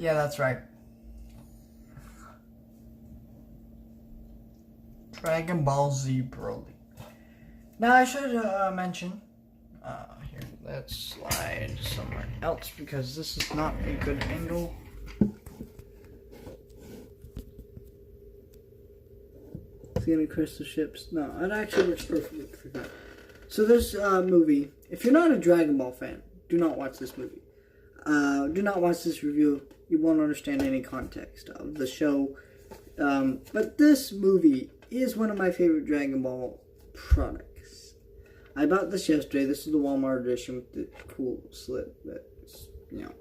Yeah, that's right. Dragon Ball Z Broly. Now I should mention. Here, let's slide somewhere else because this is not a good angle. It's gonna crystal ships. No, it actually works perfectly for that. So this movie, if you're not a Dragon Ball fan, do not watch this movie. Do not watch this review. You won't understand any context of the show. But this movie is one of my favorite Dragon Ball products. I bought this yesterday. This is the Walmart edition with the cool slip that's, you know.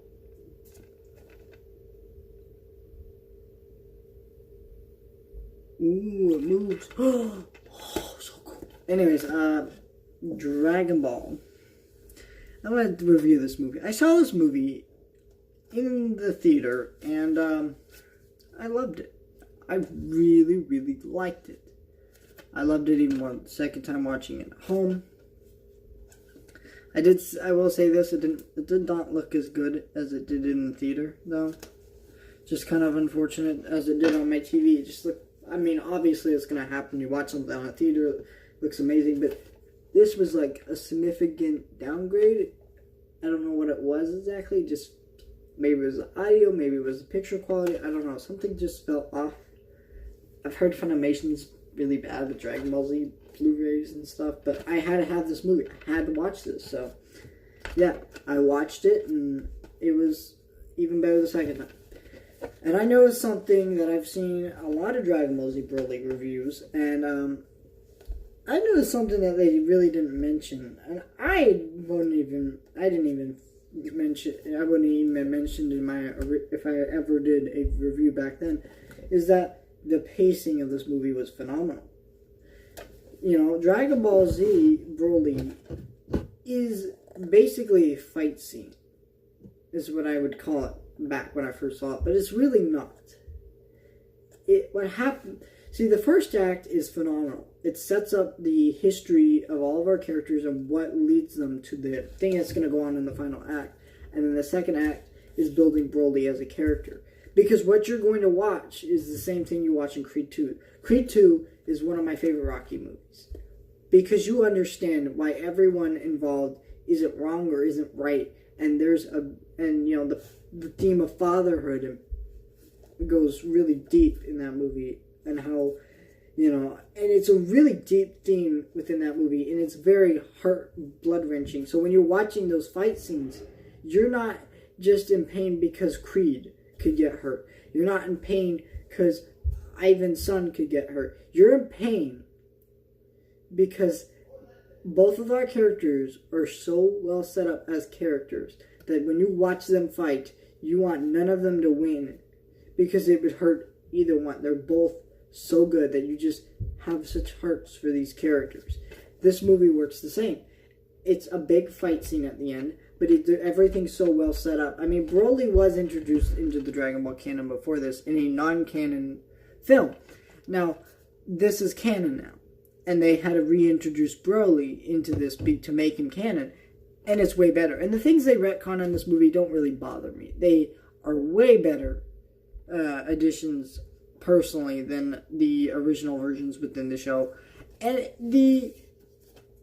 Ooh, it moves. Oh, so cool. Anyways, Dragon Ball. I'm going to review this movie. I saw this movie in the theater, and I loved it. I really, really liked it. I loved it even more the second time watching it at home. I will say this, it did not look as good as it did in the theater, though. Just kind of unfortunate as it did on my TV. It just looked, I mean, obviously it's going to happen. You watch something on a theater, it looks amazing, but this was like a significant downgrade. I don't know what it was exactly, just maybe it was the audio, maybe it was the picture quality, I don't know. Something just felt off. I've heard Funimation's really bad with Dragon Ball Z Blu-rays and stuff, but I had to have this movie. I had to watch this, so yeah, I watched it, and it was even better the second time. And I noticed something that I've seen a lot of Dragon Ball Z Broly reviews, and I noticed something that they really didn't mention, and I wouldn't even mention in my, if I ever did a review back then, is that the pacing of this movie was phenomenal. You know, Dragon Ball Z Broly is basically a fight scene, is what I would call it back when I first saw it, but it's really not. What happened? See, the first act is phenomenal. It sets up the history of all of our characters and what leads them to the thing that's going to go on in the final act. And then the second act is building Broly as a character. Because what you're going to watch is the same thing you watch in Creed 2. Creed 2 is one of my favorite Rocky movies. Because you understand why everyone involved isn't wrong or isn't right. And the theme of fatherhood goes really deep in that movie. And how, and it's a really deep theme within that movie. And it's very blood-wrenching. So when you're watching those fight scenes, you're not just in pain because Creed could get hurt. You're not in pain because Ivan's son could get hurt. You're in pain because both of our characters are so well set up as characters that when you watch them fight, you want none of them to win because it would hurt either one. They're both so good that you just have such hearts for these characters. This movie works the same. It's a big fight scene at the end, but everything's so well set up. I mean, Broly was introduced into the Dragon Ball canon before this in a non-canon film. Now, this is canon now. And they had to reintroduce Broly into this to make him canon. And it's way better. And the things they retcon in this movie don't really bother me. They are way better additions, personally, than the original versions within the show. And the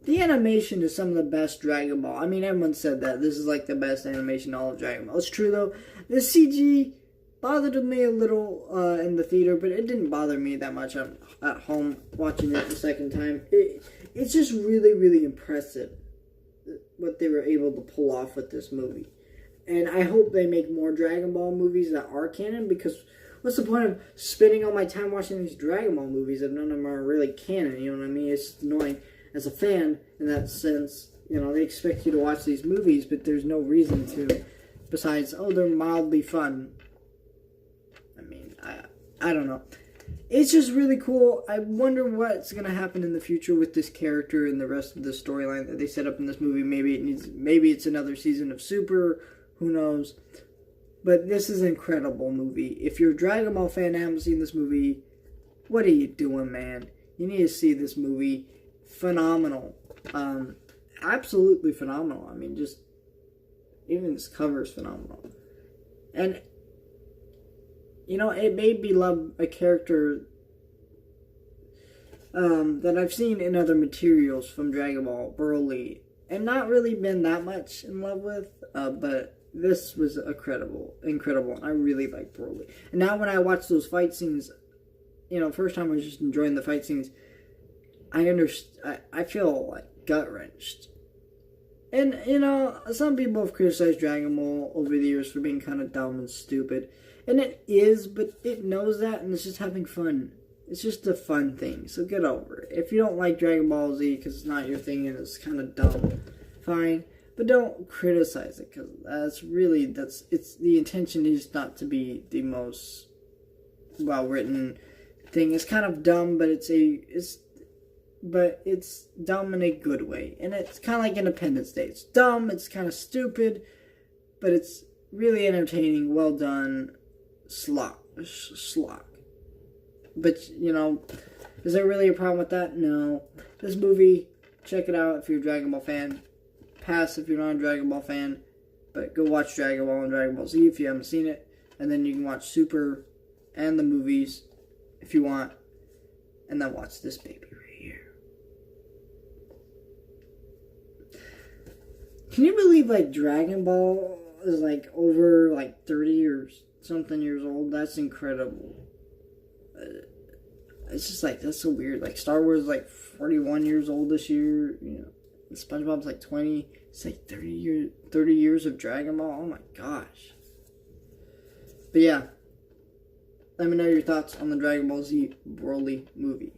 animation is some of the best Dragon Ball. I mean, everyone said that. This is like the best animation in all of Dragon Ball. It's true, though. The CG bothered me a little in the theater, but it didn't bother me that much at home watching it the second time. It's just really, really impressive what they were able to pull off with this movie. And I hope they make more Dragon Ball movies that are canon, because what's the point of spending all my time watching these Dragon Ball movies if none of them are really canon, you know what I mean? It's annoying. As a fan, in that sense, they expect you to watch these movies, but there's no reason to, besides, they're mildly fun. I mean, I don't know. It's just really cool. I wonder what's going to happen in the future with this character and the rest of the storyline that they set up in this movie. Maybe it's another season of Super, who knows. But this is an incredible movie. If you're a Dragon Ball fan and haven't seen this movie, what are you doing, man? You need to see this movie. Phenomenal. Absolutely phenomenal. I mean, just even this cover is phenomenal. And it made me love a character that I've seen in other materials from Dragon Ball, Broly, and not really been that much in love with, but this was incredible. I really like Broly. And now when I watch those fight scenes, first time I was just enjoying the fight scenes, I feel like gut-wrenched. And, some people have criticized Dragon Ball over the years for being kind of dumb and stupid. And it is, but it knows that, and it's just having fun. It's just a fun thing, so get over it. If you don't like Dragon Ball Z because it's not your thing and it's kind of dumb, fine. But don't criticize it, because the intention is not to be the most well-written thing. It's kind of dumb, but it's dumb in a good way. And it's kind of like Independence Day. It's dumb, it's kind of stupid, but it's really entertaining, well done, slog. But, is there really a problem with that? No. This movie, check it out if you're a Dragon Ball fan. Pass if you're not a Dragon Ball fan. But go watch Dragon Ball and Dragon Ball Z if you haven't seen it. And then you can watch Super and the movies if you want. And then watch this baby right here. Can you believe, Dragon Ball is, over, 30 or something years old? That's incredible. It's just, that's so weird. Star Wars is, 41 years old this year. SpongeBob's, 20. It's, 30 years of Dragon Ball. Oh, my gosh. But, yeah. Let me know your thoughts on the Dragon Ball Z Broly movie.